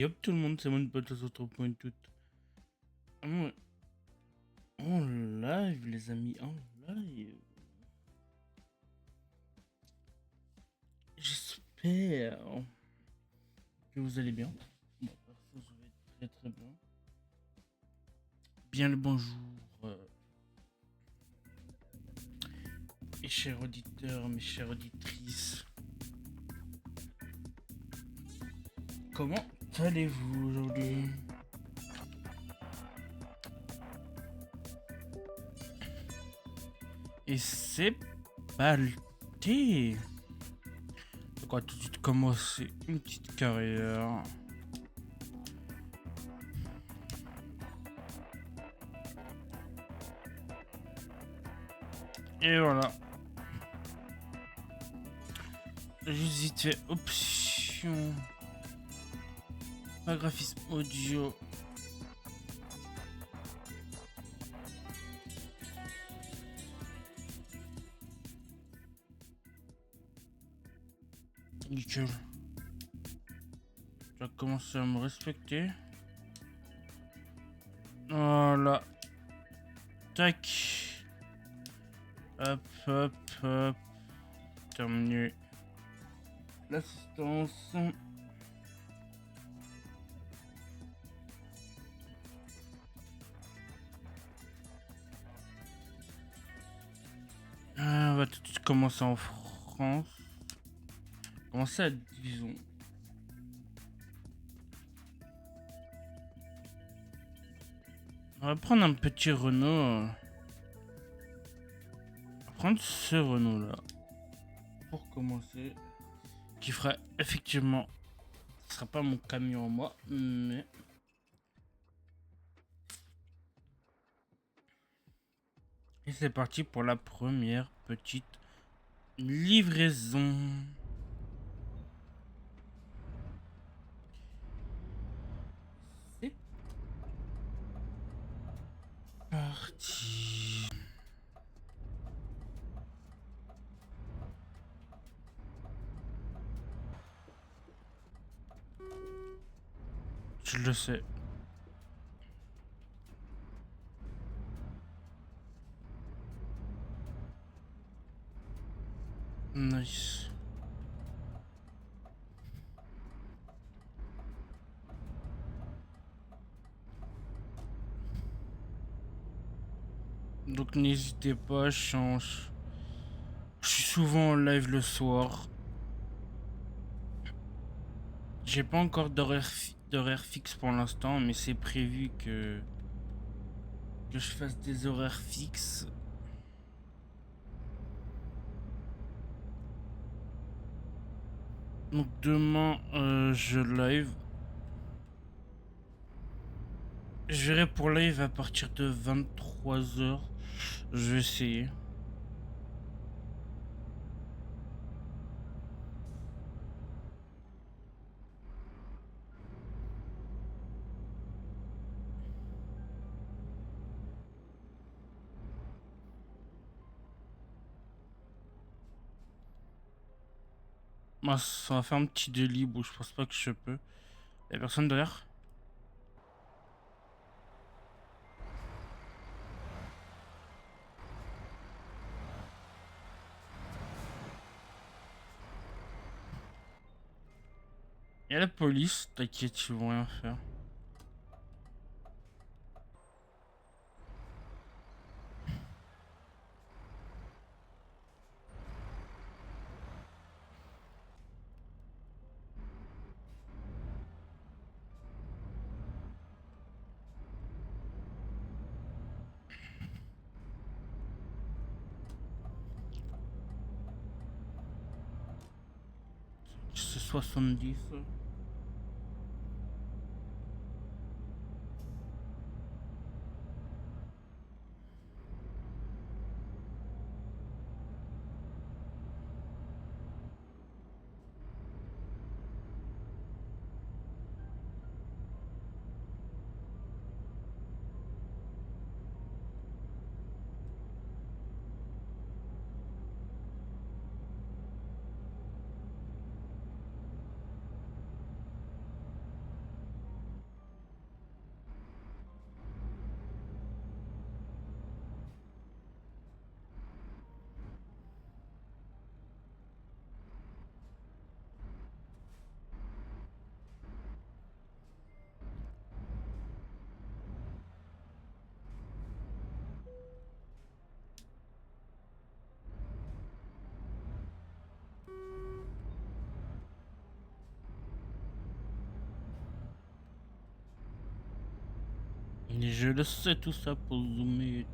Et hop tout le monde, c'est mon pote aux point tout. En en live les amis, en live. J'espère que vous allez bien. Bon, perso je vais très très bien. Bien le bonjour mes chers auditeurs, mes chères auditrices. Comment allez-vous aujourd'hui? Et c'est parti. On va tout de suite commencer une petite carrière. Et voilà. Juste vite fait, option. Pas graphisme audio. Nickel. Tu vas commencer à me respecter. Voilà. Tac. Hop, hop, hop. Terminé. L'assistance. On va tout de suite commencer en France. Commencer à division. On va prendre un petit Renault. On va prendre ce Renault là. Pour commencer. Qui fera effectivement. Ce sera pas mon camion à moi. Mais. Et c'est parti pour la première petite livraison. C'est parti. Je le sais. Nice. Donc n'hésitez pas, je suis souvent en live le soir. J'ai pas encore d'horaire fixe pour l'instant, mais c'est prévu que je fasse des horaires fixes. Donc demain, je live. Je verrai pour live à partir de 23h. Je vais essayer. Moi, ça va faire un petit délit où je pense pas que je peux. Y'a personne derrière? Y'a la police, t'inquiète, ils vont rien faire. C'est 70. Et je le sais tout ça pour zoomer.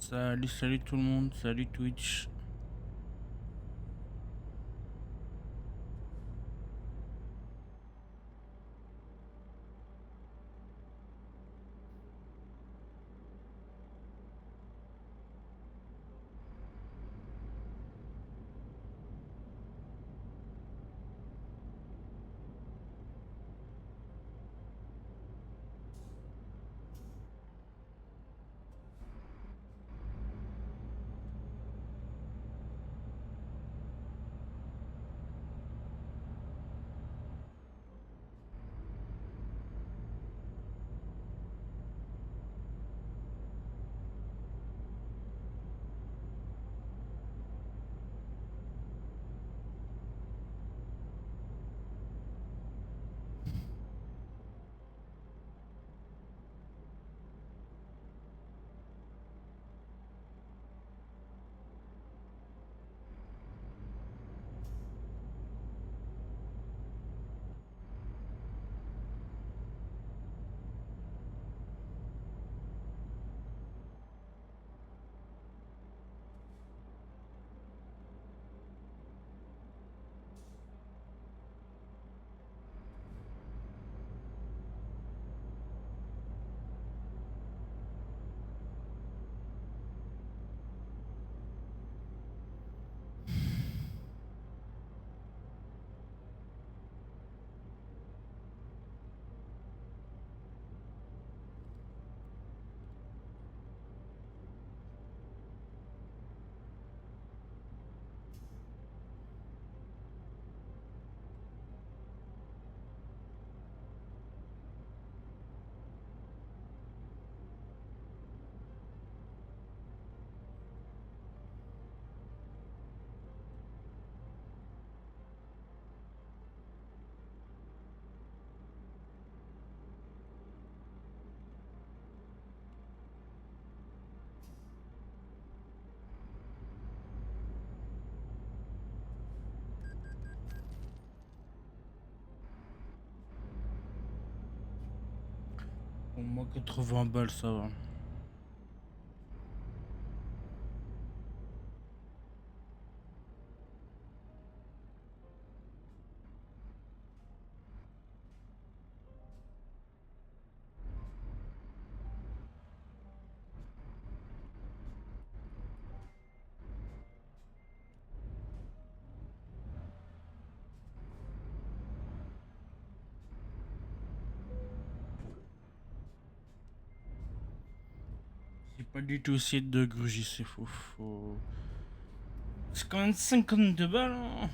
Salut, salut tout le monde, salut Twitch. Pour moi, 80 balles, ça va. J'ai pas du tout essayé de gruger, c'est faux. C'est quand même 52 balles, hein.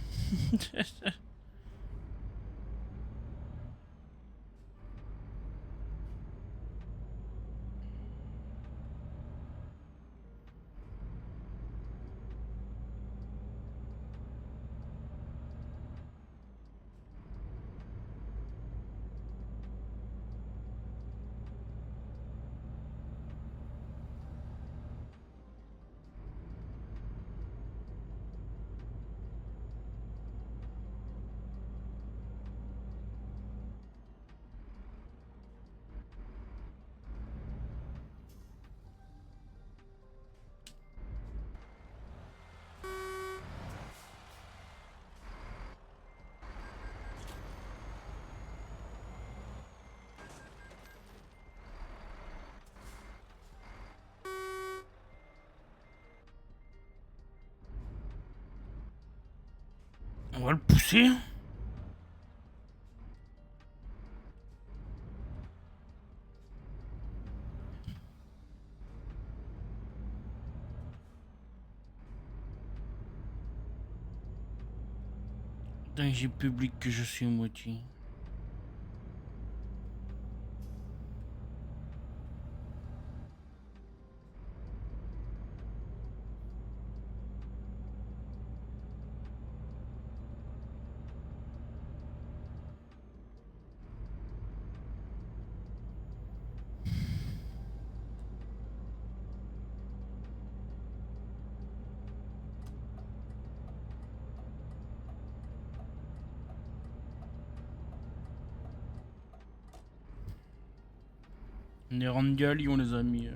On va le pousser. Danger public que je suis moitié. On est rendu à Lyon, les amis.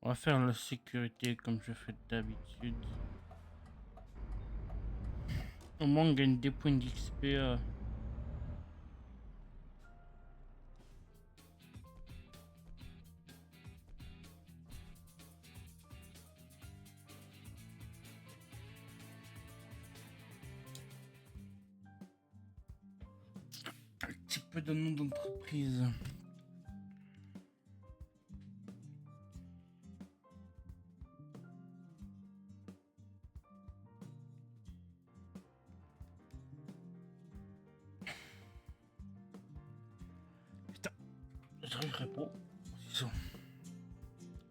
On va faire la sécurité comme je fais d'habitude. Au moins on gagne des points d'XP. Un petit peu de nom d'entreprise. Putain, j'arriverai pas. C'est ça.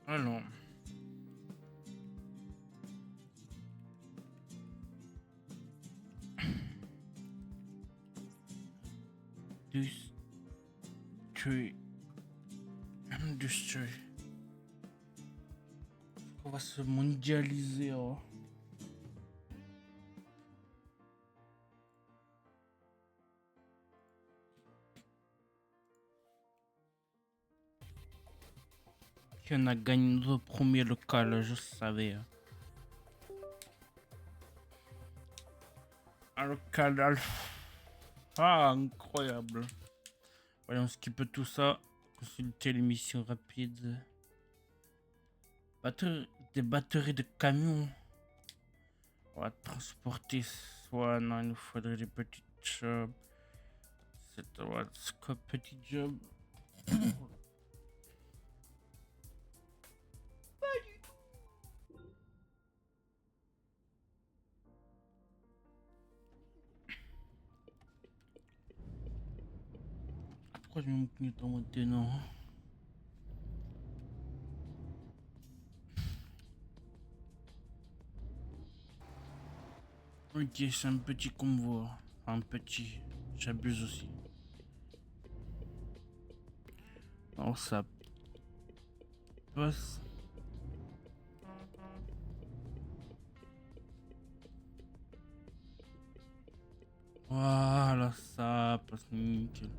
Alors. Industrie. On va se mondialiser. Oh. Qui on a gagné le premier local, je savais. Un local alpha. Ah, incroyable. Voyons skipper tout ça. Consulter l'émission rapide. Des batteries de camions. On va transporter soit. Non, il nous faudrait des petits jobs. C'est quoi petit job? Pourquoi je me clignote en maintenant? Ok, c'est un petit convoi. Un petit. J'abuse aussi. Non, ça passe. Voilà, ça passe nickel.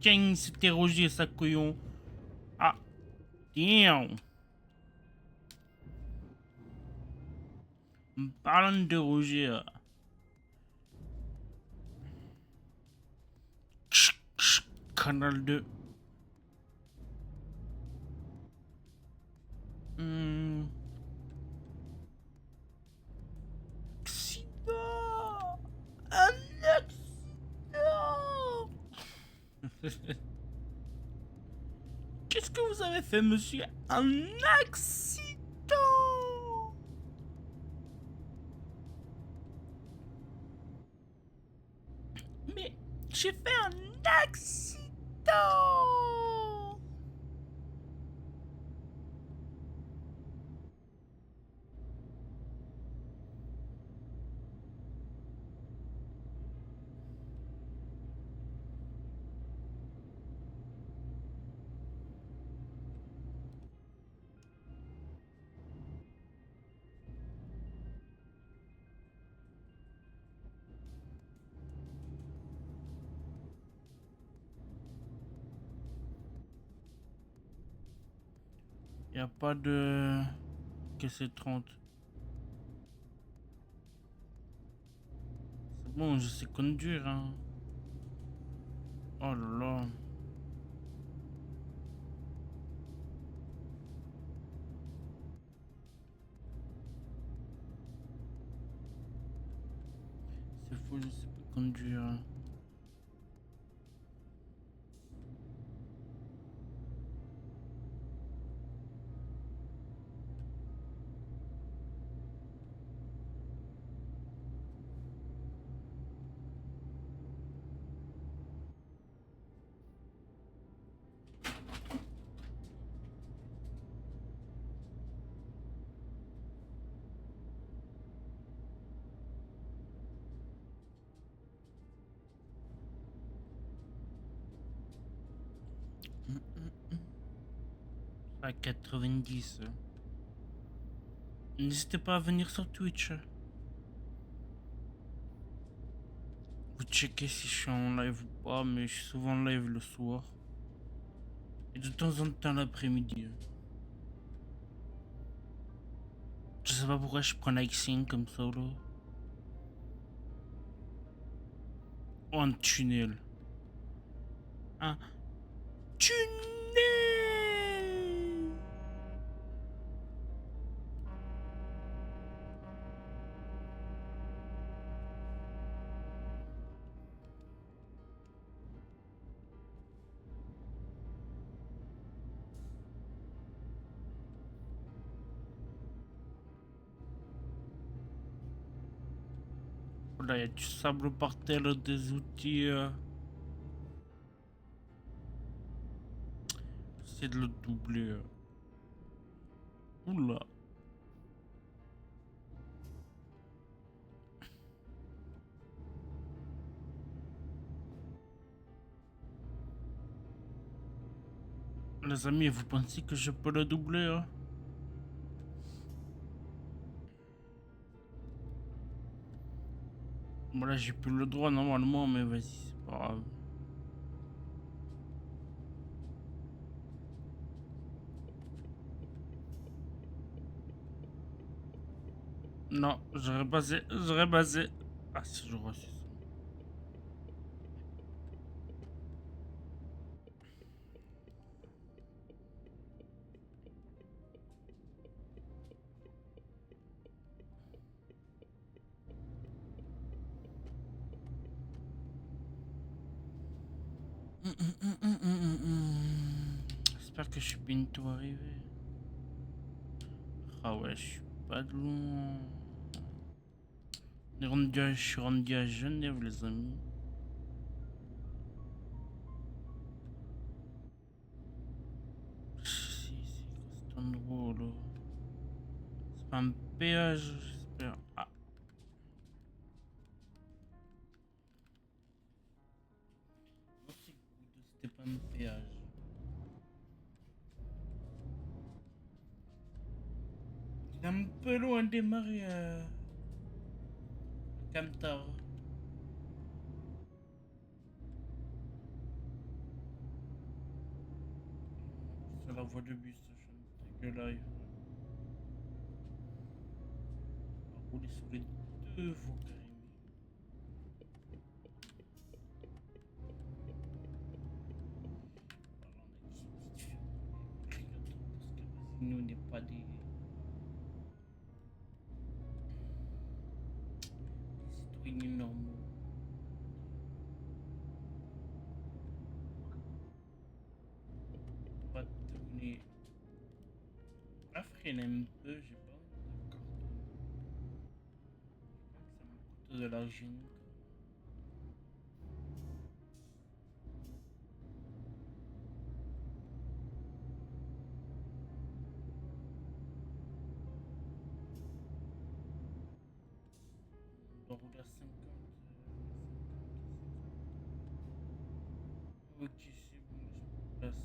Tiens, c'était Roger, ça couillon. Ah, tiens. Parlant de Roger. Canal 2. Accident. Un accident. Qu'est-ce que vous avez fait, monsieur? Un accident. Mais j'ai fait un accident. Y a pas de... que c'est 30. C'est bon, je sais conduire, hein. Oh là là. C'est faux, je sais pas conduire. À 90. N'hésitez pas à venir sur Twitch. Vous checkez si je suis en live ou pas, mais je suis souvent en live le soir. Et de temps en temps l'après-midi. Je sais pas pourquoi je prends Nike comme ça là. Oh, un tunnel. Un tunnel. Là, il y a du sable par terre, des outils. J'essaie de le doubler. Oula. Les amis, vous pensez que je peux le doubler, hein? Bon là, j'ai plus le droit normalement, mais vas-y, c'est pas grave. Non, j'aurais basé, j'aurais basé. Ah si, je reçu ça. J'espère que je suis bientôt arrivé. Ah ouais, je suis pas de loin. Je suis rendu à Genève, les amis. Si, c'est cet endroit là. C'est pas un péage, j'espère. Ah. Non, c'est good, c'était pas un péage. C'est un peu loin des marais à Camtar. la voie de bus, je ne live. On va rouler sur les deux voies carrément. Alors on a qui vite fait clignotant parce que vas-y, nous on n'est pas des citoyens normaux. On va tourner. On va freiner un peu, j'ai pas envie de cartonner. Je pense que ça me coûte de l'argent. On doit rouler à 50. Ok, c'est bon, je peux rouler à 100.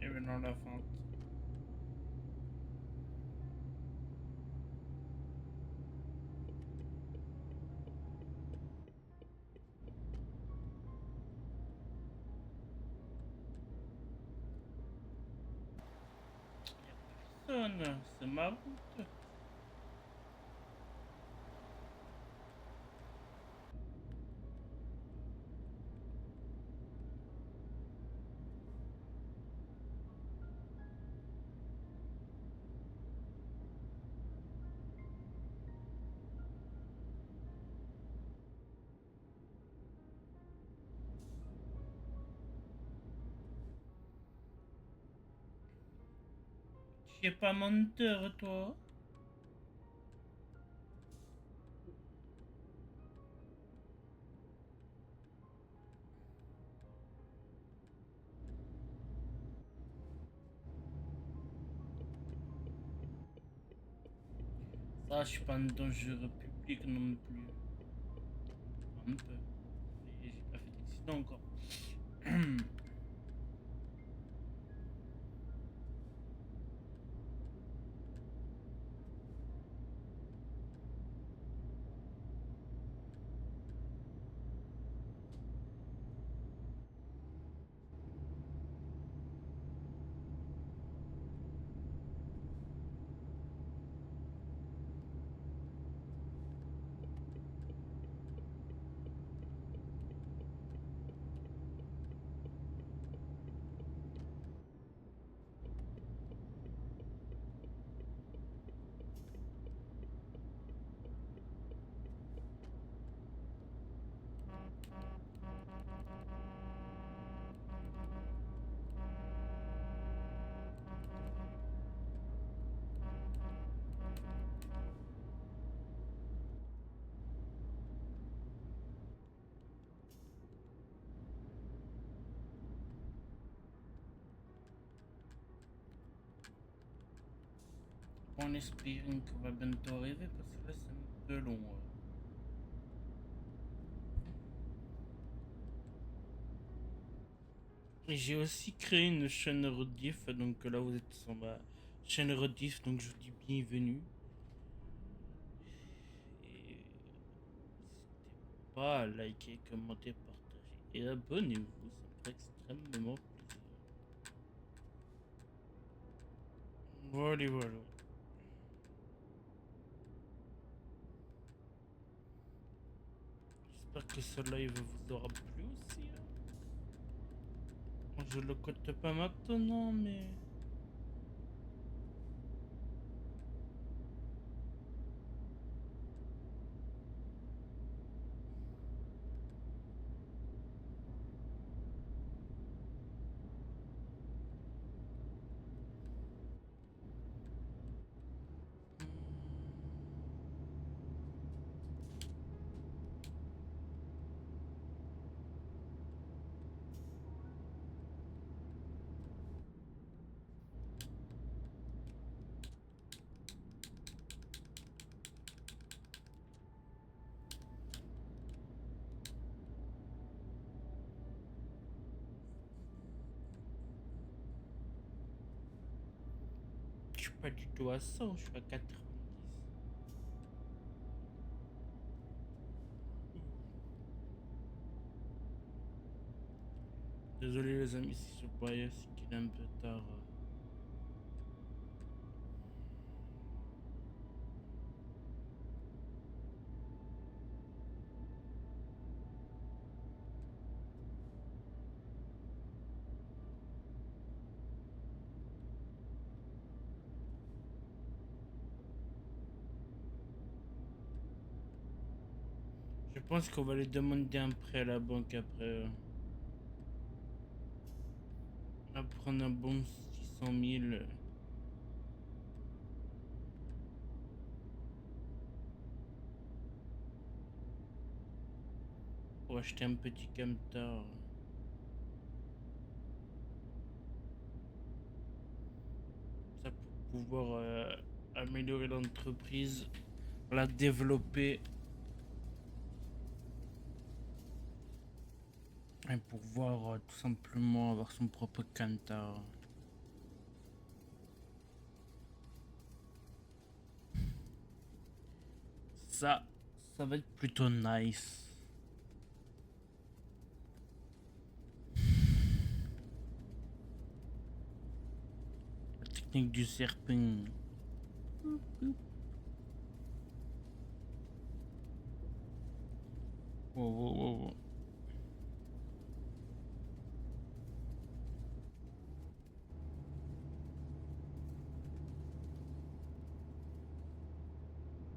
Et maintenant la fente. Personne, c'est ma route. Tu es pas menteur, toi. Ça, je suis pas un dangereux public non plus. Un peu. Et j'ai pas fait d'accident encore. En espérant qu'on va bientôt arriver parce que là c'est un peu long. J'ai aussi créé une chaîne rediff, donc là vous êtes sur ma chaîne rediff, donc je vous dis bienvenue. Et n'hésitez pas à liker, commenter, partager et abonnez-vous, ça me ferait extrêmement plaisir. Voilà, voilà. J'espère que ce live vous aura plu aussi. Je le cote pas maintenant, mais... Je suis pas du tout à 100, je suis à 90. Désolé les amis si je broyais, c'est qu'il est un peu tard. Je pense qu'on va lui demander un prêt à la banque après. On va prendre un bon 600 000. Pour acheter un petit camtar. Ça pour pouvoir améliorer l'entreprise, la développer et pouvoir tout simplement avoir son propre camtar. Ça va être plutôt nice. La technique du serpent. Wow, wow, wow, wow.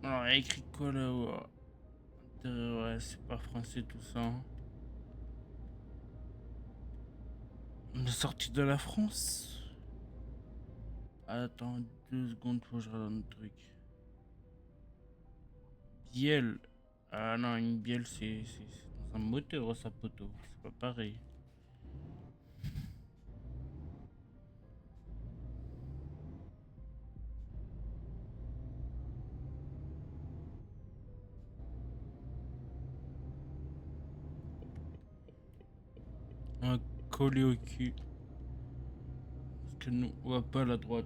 Alors, il y a écrit quoi là? Ouais, c'est pas français tout ça. On est sorti de la France. Attends 2 secondes, faut que je regarde un truc. Bielle. Ah non, une bielle, c'est dans un moteur, ça poteau. C'est pas pareil. On va coller au cul. Parce que nous, on va pas à la droite.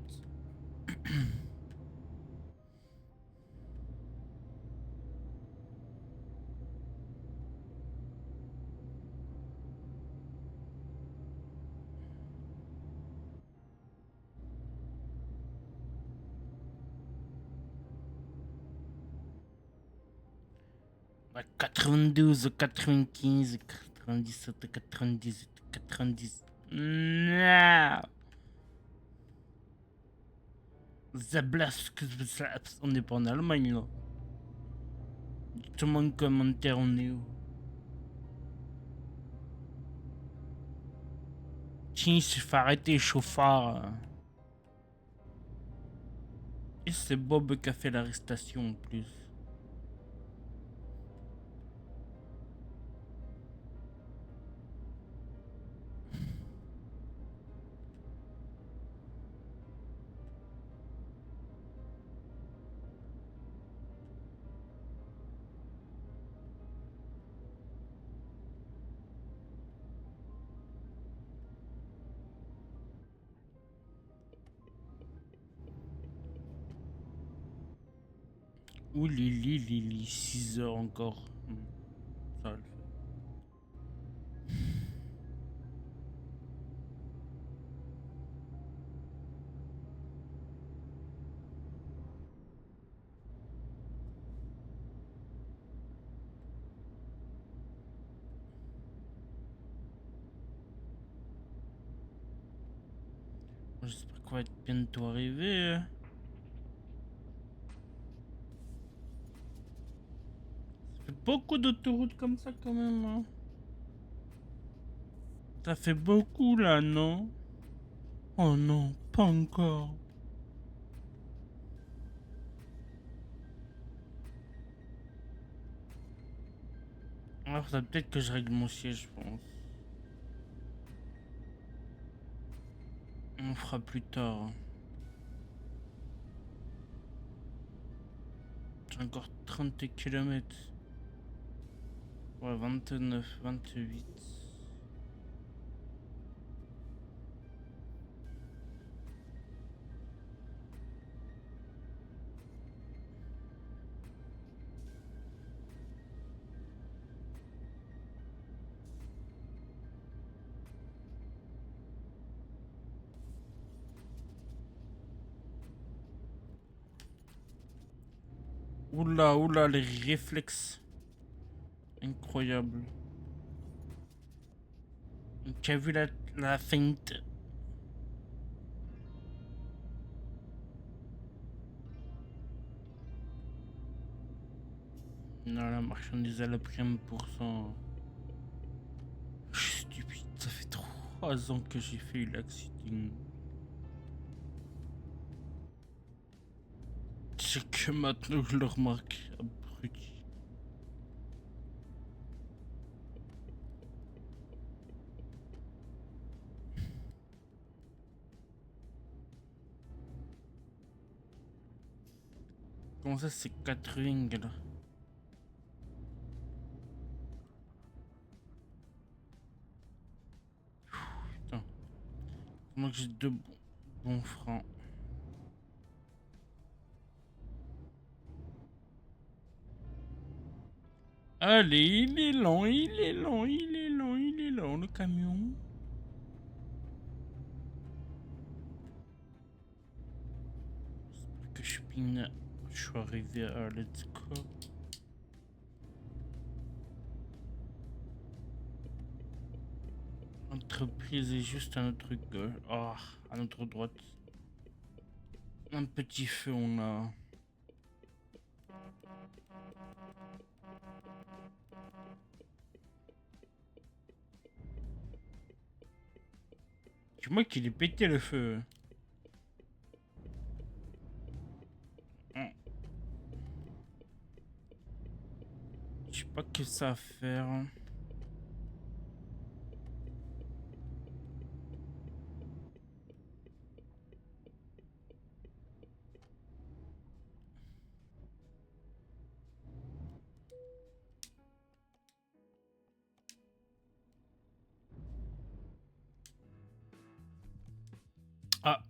À 92, 95, 97, 98, 90. Non! Zablas, on n'est pas en Allemagne là. Dites-moi en commentaire, on est où? Tiens, il suffit arrêter les chauffards. Et c'est Bob qui a fait l'arrestation en plus. Ouh Lili, 6 heures encore. Ça va le faire. J'espère qu'on va être bientôt arrivé. Ça fait beaucoup d'autoroutes comme ça quand même. Hein. Ça fait beaucoup là, non? Oh non, pas encore. Alors ça peut-être que je règle mon siège, je pense. On fera plus tard. J'ai encore 30 kilomètres. Ouais, 29, 28. Oula, oula, les réflexes. Incroyable. Tu as vu la feinte? Non, la marchandise, elle a pris 1%. Je suis stupide, ça fait 3 ans que j'ai fait l'accident. C'est que maintenant que je le remarque, abruti. Comment ça, c'est 4 rings là? Putain, comment que j'ai 2 bons francs? Allez, il est lent, il est lent, il est lent, il est lent, le camion. J'espère que je suis arrivé à Let's Go. Entreprise est juste à notre gauche. Ah, à notre droite. Un petit feu, on a. C'est moi qui l'ai pété le feu. Je sais pas que ça à faire. Ah,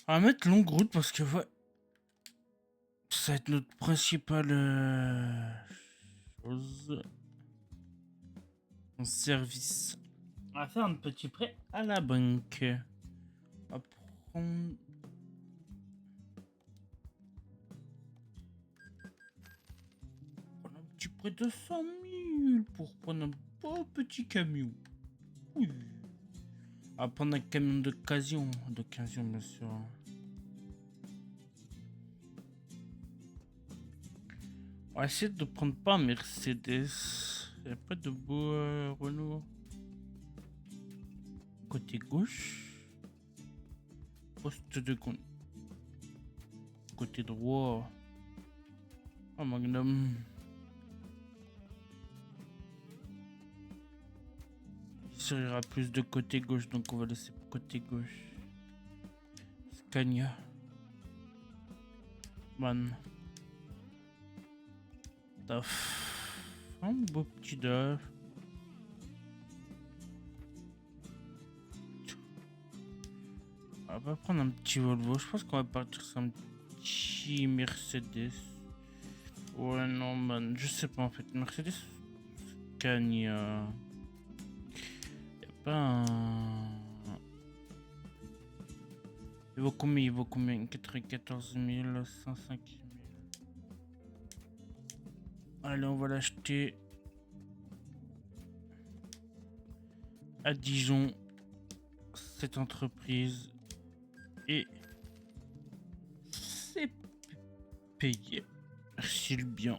on va mettre longue route parce que ouais, ça va être notre principale chose en service. On va faire un petit prêt à la banque. On va prendre. Un petit prêt de 100 000 pour prendre un beau petit camion. Oui. On va prendre un camion d'occasion. D'occasion, bien sûr. On va essayer de prendre pas un Mercedes. Il n'y a pas de beau Renault. Côté gauche. Poste de compte. Côté droit. Oh, Magnum. Il servira plus de côté gauche, donc on va laisser côté gauche. Scania. Man. Taf. Un beau petit DAF. On va prendre un petit Volvo. Je pense qu'on va partir sur un petit Mercedes. Ouais, non, man. Je sais pas en fait. Mercedes Scania. Y'a pas un. Il vaut combien? Il vaut combien? 94 000, 105 000. Allez, on va l'acheter à Dijon. Cette entreprise. Et c'est payé. Merci le bien.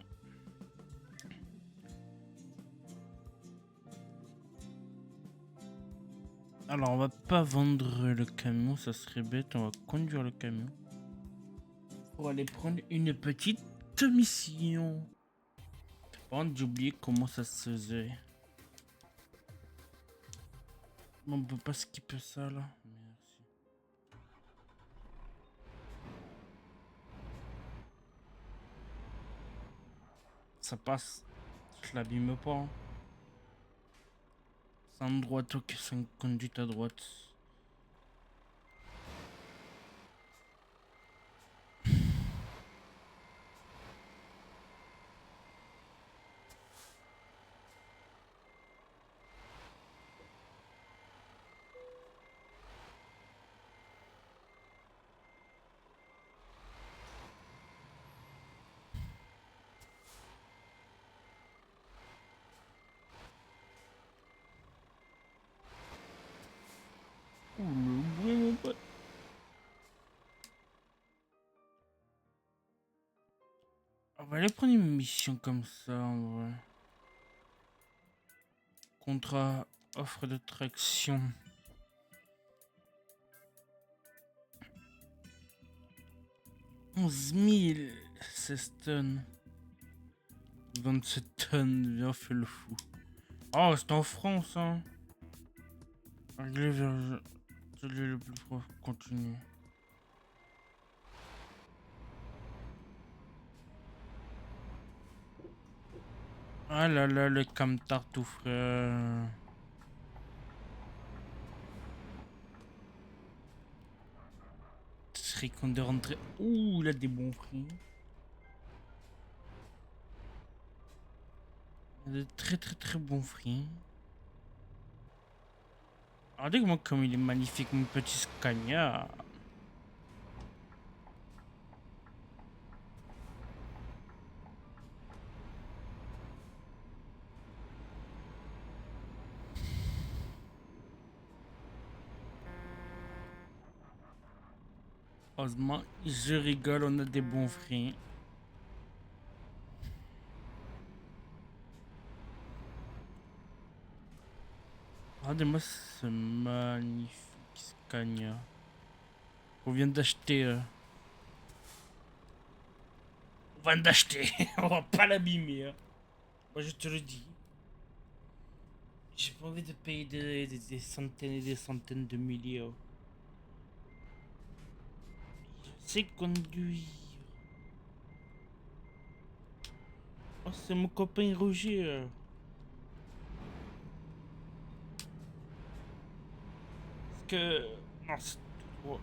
Alors, on va pas vendre le camion, ça serait bête. On va conduire le camion pour aller prendre une petite mission. Par contre, j'ai oublié comment ça se faisait. On peut pas skipper ça là. Merci. Ça passe. Je l'abîme pas. Hein. C'est un droite, ok, c'est une conduite à droite. On va aller prendre une mission comme ça en vrai. Contrat, offre de traction. 11 000, 16 tonnes. 27 tonnes, bien fait le fou. Oh, c'est en France, hein. Régler vers... Celui le plus proche, continue. Ah là là, le camtar tout frère. Ce serait qu'on de rentrer... Ouh, il a des bons prix. Il a de très très très bons prix. Regardez-moi comme il est magnifique, mon petit Scania. Heureusement, je rigole, on a des bons prix. Regardez-moi ce magnifique Scania. On vient d'acheter. On vient d'acheter. On va pas l'abîmer. Hein. Moi, je te le dis. J'ai pas envie de payer des centaines et des centaines de milliers. Je sais conduire. Oh, c'est mon copain Roger. Parce que. Non, c'est trop.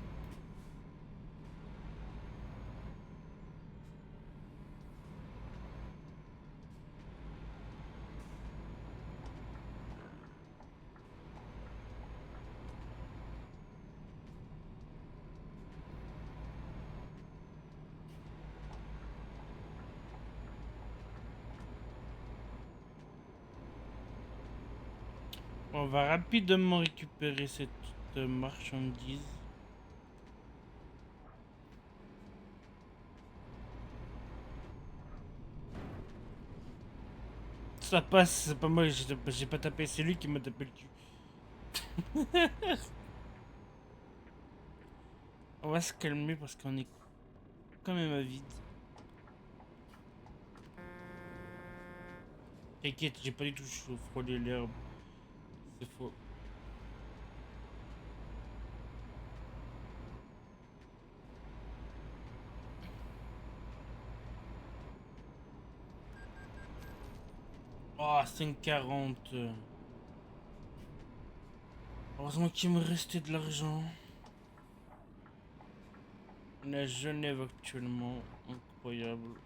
On va rapidement récupérer cette marchandise. Ça passe, c'est pas moi, j'ai pas tapé, c'est lui qui m'a tapé le cul. On va se calmer parce qu'on est quand même à vide. T'inquiète, j'ai pas du tout frôlé l'herbe. C'est faux. Oh, 5,40. Heureusement qu'il me restait de l'argent. On est à Genève actuellement. Incroyable.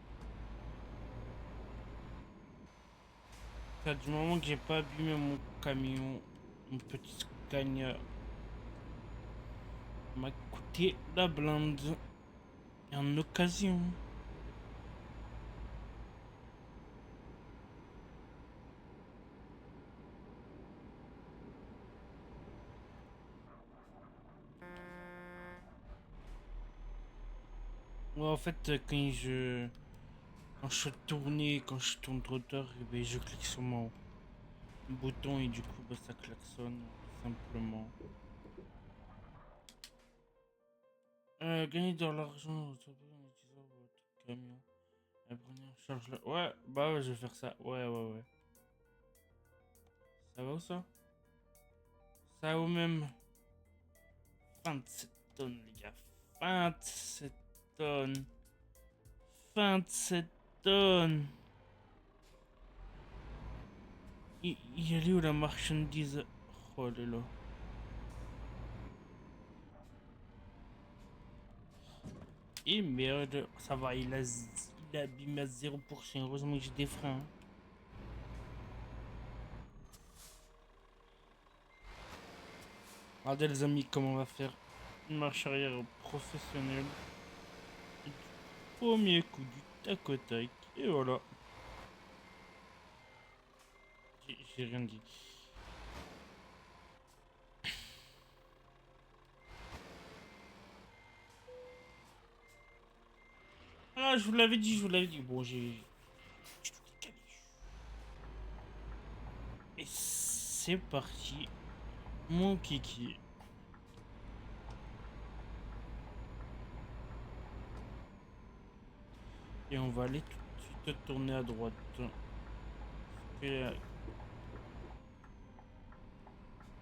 Ça, du moment que j'ai pas abîmé mon camion, mon petit Scania m'a coûté la blinde. Et en occasion. Ouais, en fait, quand je tournais, quand je tourne trop tard, eh ben, je clique sur mon bouton et du coup, bah, ça klaxonne, simplement. Gagner de l'argent en utilisant votre camion. Prenez en charge là. Ouais, bah ouais, je vais faire ça. Ouais, ouais, ouais. Ça va ou ça? Ça va ou même? 27 tonnes, les gars. 27 tonnes. 27 tonnes. Il est où la marchandise? Oh là là. Et merde, ça va, il a abîmé à 0%. Heureusement que j'ai des freins. Regardez les amis, comment on va faire une marche arrière professionnelle. Du premier coup, du tac au tac. Et voilà. J'ai rien dit. Ah, je vous l'avais dit, je vous l'avais dit. Bon, j'ai tout décalé. Et c'est parti, mon kiki. Et on va aller tout de suite tourner à droite. Et,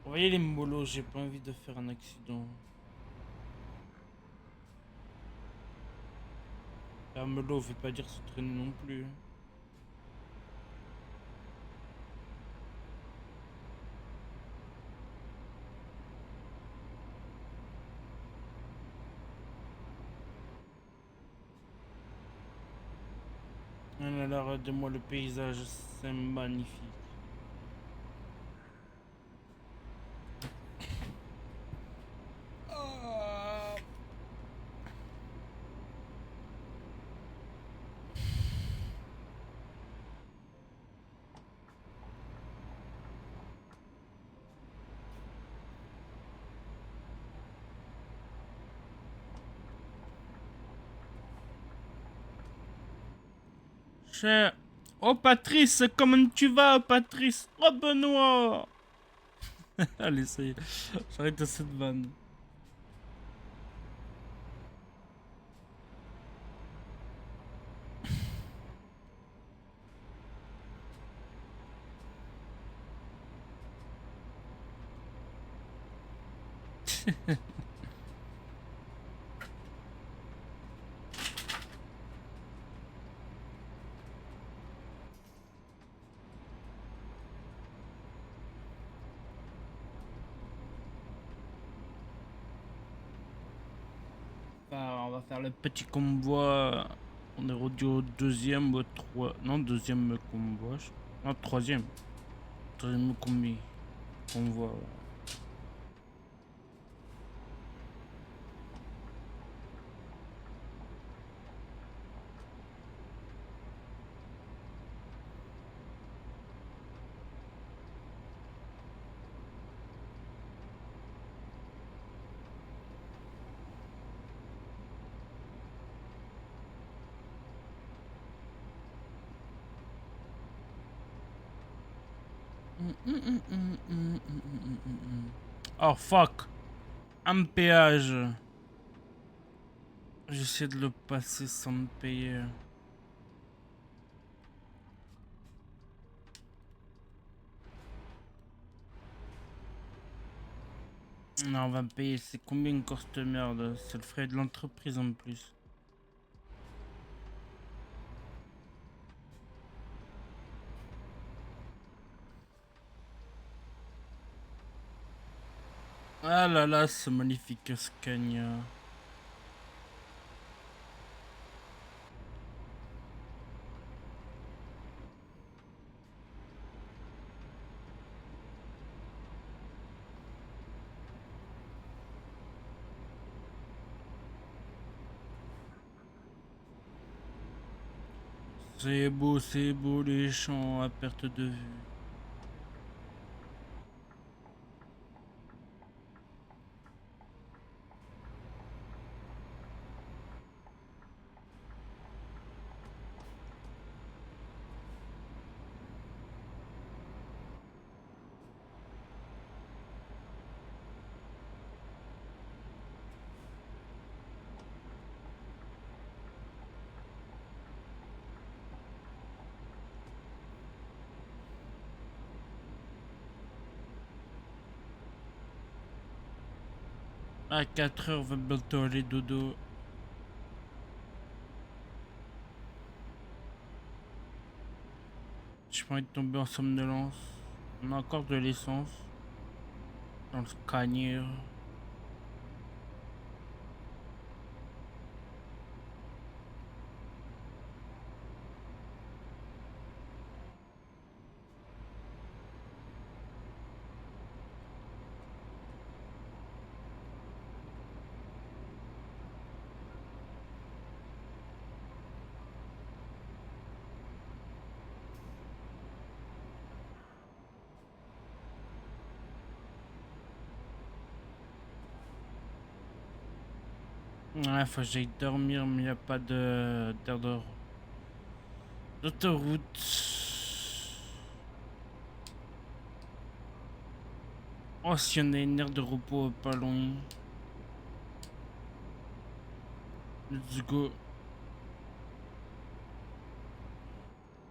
vous voyez les molos, j'ai pas envie de faire un accident. La mollo veut pas dire se traîner non plus. Oh là là, regardez-moi le paysage, c'est magnifique. Ah. Cher. Oh Patrice, comment tu vas Patrice? Oh Benoît. Allez, ça y est, j'arrête cette vanne. Bah, on va faire le petit convoi. On est rendu au deuxième ou trois. Non, deuxième convoi. Non, troisième. Troisième convoi. Oh fuck. Un péage. J'essaie de le passer sans me payer. Non, on va me payer. C'est combien une course de merde? C'est le frais de l'entreprise en plus. Ah là là, ce magnifique Scania. C'est beau les champs à perte de vue. À 4 heures, va bientôt aller dodo. J'ai pas envie de tomber en somnolence. On a encore de l'essence dans le Scania. Ouais, faut que j'aille dormir, mais y a pas d'air d'autoroute. Oh, si on a une aire de repos pas loin. Let's go.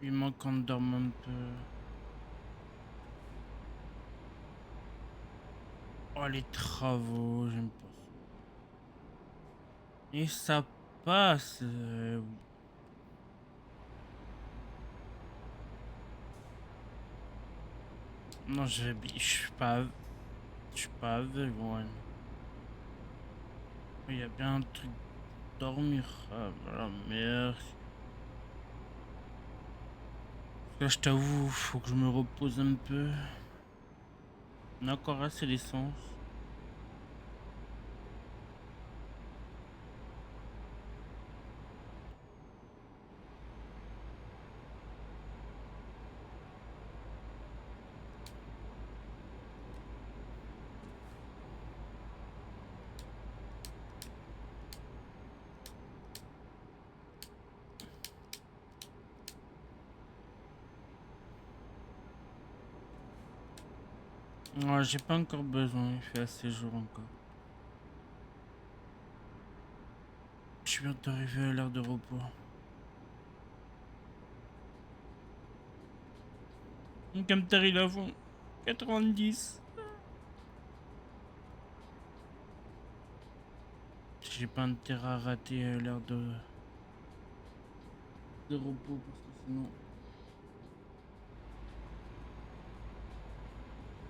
Il manque qu'on dorme un peu. Oh, les travaux, j'aime pas ça. Et ça passe. Oui. Non, je suis pas, je suis pas aveugle, ouais. Il y a bien un truc dormir. Ah, voilà, merci. Là, je t'avoue, faut que je me repose un peu. On a encore assez d'essence. Ouais, j'ai pas encore besoin, il fait assez jour encore. Je viens d'arriver à l'heure de repos. Mon capteur il a fond. 90. J'ai pas intérêt à rater l'heure de repos parce que sinon.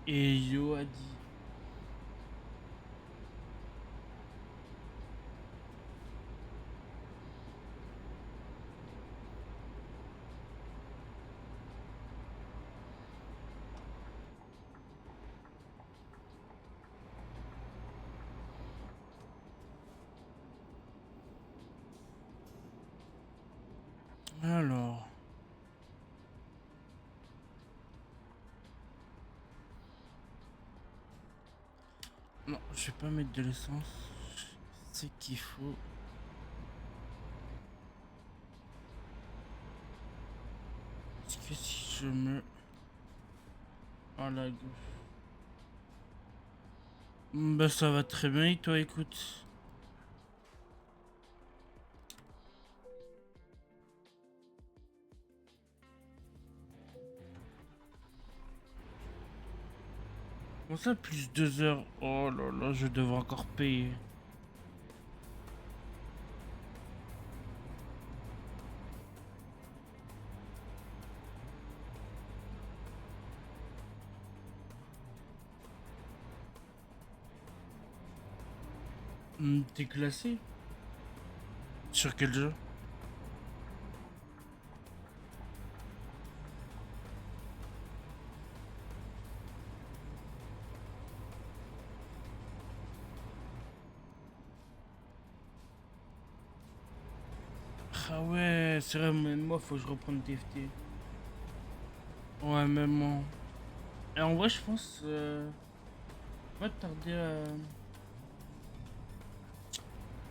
Et Yo a dit. Alors. Non, je vais pas mettre de l'essence. C'est qu'il faut. Est-ce que si je me. À la gauche. Bah ça va très bien et toi écoute. Comment ça plus 2 heures? Oh là là, je devrais encore payer. T'es classé? Sur quel jeu? Ah ouais, c'est vrai, même moi faut que je reprenne TFT. Ouais, même moi. Et en vrai, je pense. Pas tarder à.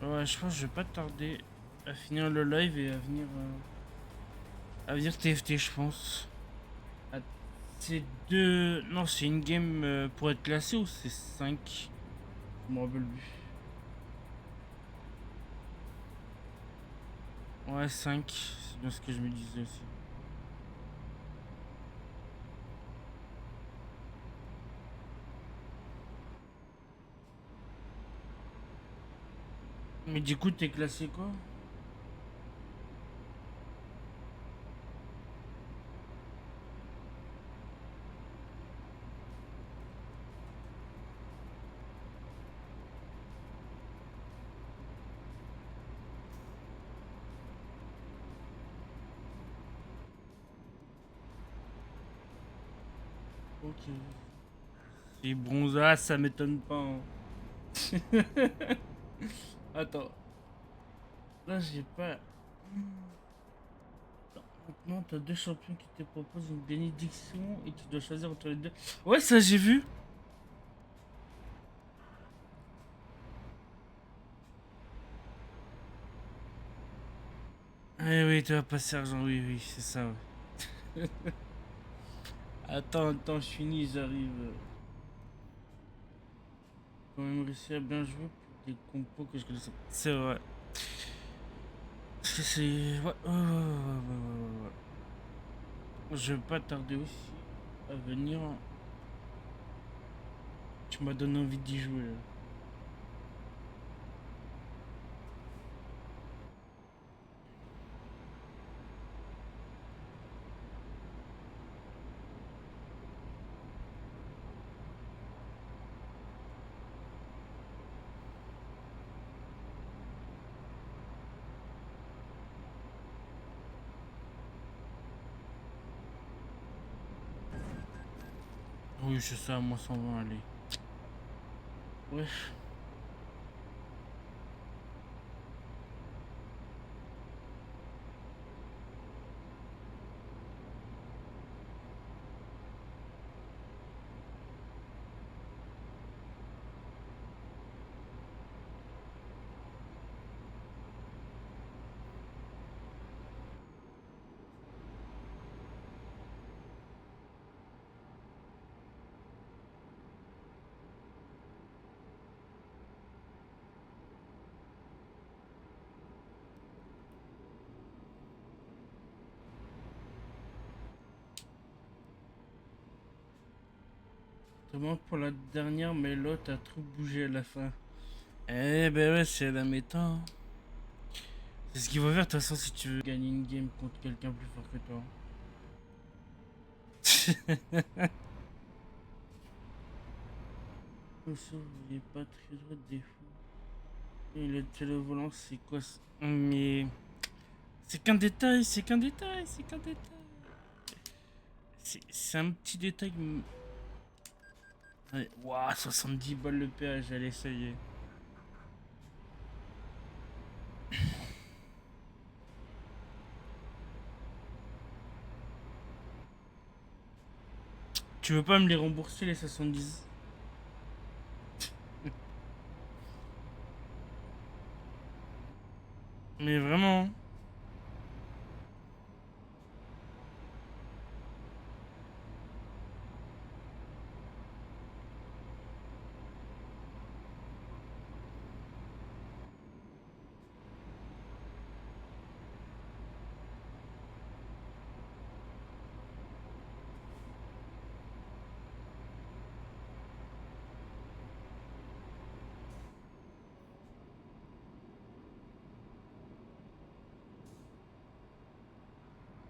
Ouais, je pense que je vais pas tarder à finir le live et à venir. À venir TFT, je pense. Ah, c'est deux. Non, c'est une game pour être classé ou c'est 5? Je me rappelle plus. Ouais, 5, c'est bien ce que je me disais aussi. Mais du coup, t'es classé quoi? Ok. C'est bronza, ça m'étonne pas, hein. Attends, là j'ai pas. Maintenant, t'as deux champions qui te proposent une bénédiction et tu dois choisir entre les deux. Ouais, ça j'ai vu. Eh oui, tu vas passer argent, oui, oui, c'est ça, ouais. Attends, je finis, j'arrive. Quand même réussi à bien jouer pour des compos que je connaissais pas. C'est vrai. C'est... Ouais, ouais, ouais, ouais, ouais, ouais. Je vais pas tarder aussi à venir. Tu m'as donné envie d'y jouer. Oui, c'est ça, moi 120, allez. Ouais. Vraiment pour la dernière, mais l'autre a trop bougé à la fin. Eh ben ouais, c'est la méta, hein. C'est ce qu'il faut faire de toute façon si tu veux gagner une game contre quelqu'un plus fort que toi. Oh, ça, vous voyez pas très droit de défaut. Et le volant, c'est quoi ça? Mais c'est qu'un détail, c'est qu'un détail, c'est qu'un détail. C'est un petit détail. Ouais, ouah, 70 balles le péage, allez, ça y est. Tu veux pas me les rembourser les 70? Mais vraiment.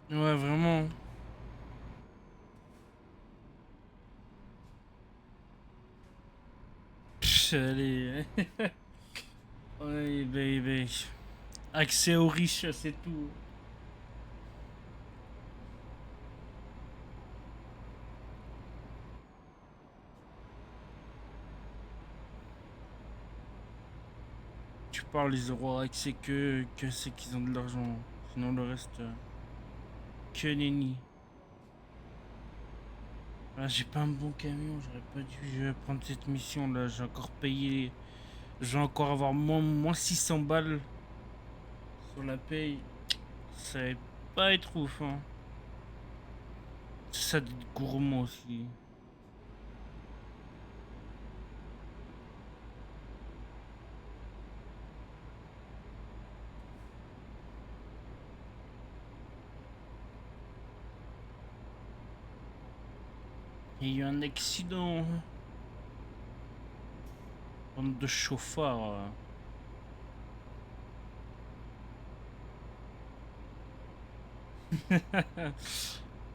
Ouais, vraiment. Pff, allez. Ouais, baby. Accès aux riches, c'est tout. Tu parles, ils auront accès que ceux qui ont de l'argent. Sinon, le reste, que nenni. Ah, j'ai pas un bon camion, j'aurais pas dû prendre cette mission là. J'ai encore payé. Je vais encore avoir moins 600 balles sur la paye. Ça va pas être ouf, hein. C'est ça d'être gourmand aussi. Il y a eu un accident. Bande de chauffards.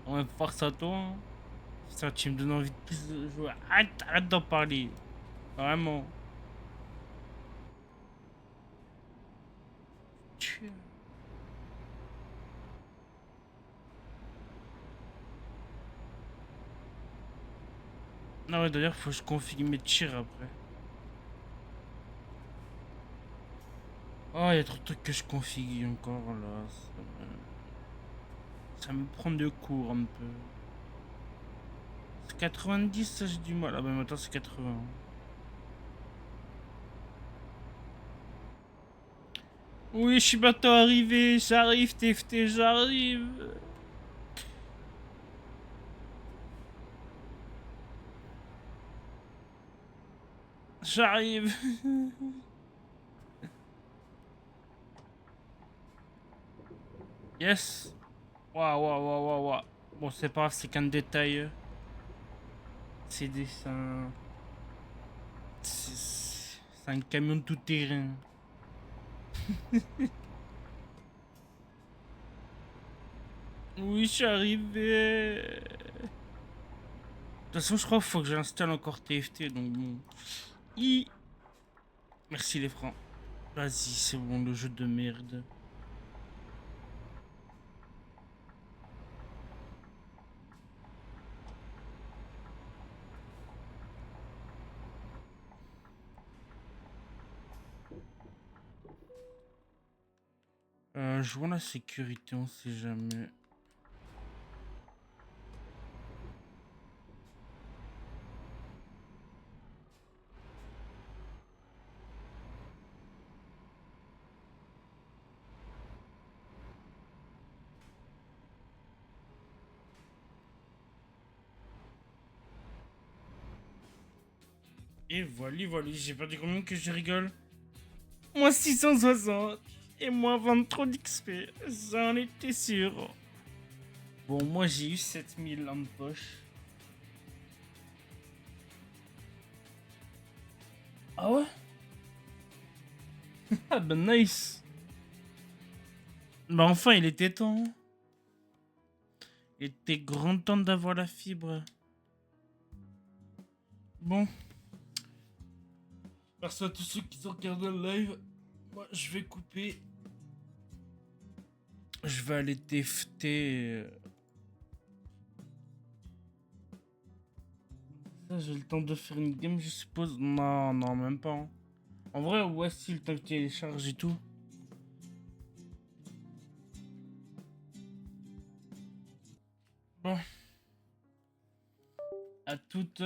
Ouais, force à toi, hein. Ça, tu me donnes envie de plus de jouer. Arrête d'en parler. Vraiment. Tu- Non, ouais, d'ailleurs, faut que je configure mes tirs après. Oh, il y a trop de trucs que je configure encore là. Ça me prend de court un peu. C'est 90, ça j'ai du mal. Ah bah maintenant c'est 80. Oui, je suis bientôt arrivé. J'arrive, TFT, j'arrive. J'arrive. Yes. Waouh, waouh, waouh, waouh, waouh. Bon, c'est pas grave, c'est qu'un détail. C'est des... C'est un camion de tout terrain. Oui, je suis arrivé. De toute façon, je crois qu'il faut que j'installe encore TFT, donc bon. Merci les francs. Vas-y, c'est bon, le jeu de merde. Jouons la sécurité, on sait jamais. Et voilà, voilà, j'ai perdu combien que je rigole? Moi 660 et moi 23 d'XP, j'en étais sûr. Bon, moi j'ai eu 7000 en poche. Ah ouais? Ah bah nice. Bah enfin, il était temps. Il était grand temps d'avoir la fibre. Bon. Merci à tous ceux qui ont regardé le live. Moi, je vais couper. Je vais aller TFT. Ça, j'ai le temps de faire une game, je suppose. Non, non, même pas. Hein. En vrai, ouais, si, le temps que tu télécharges et tout. Bon. À toutes.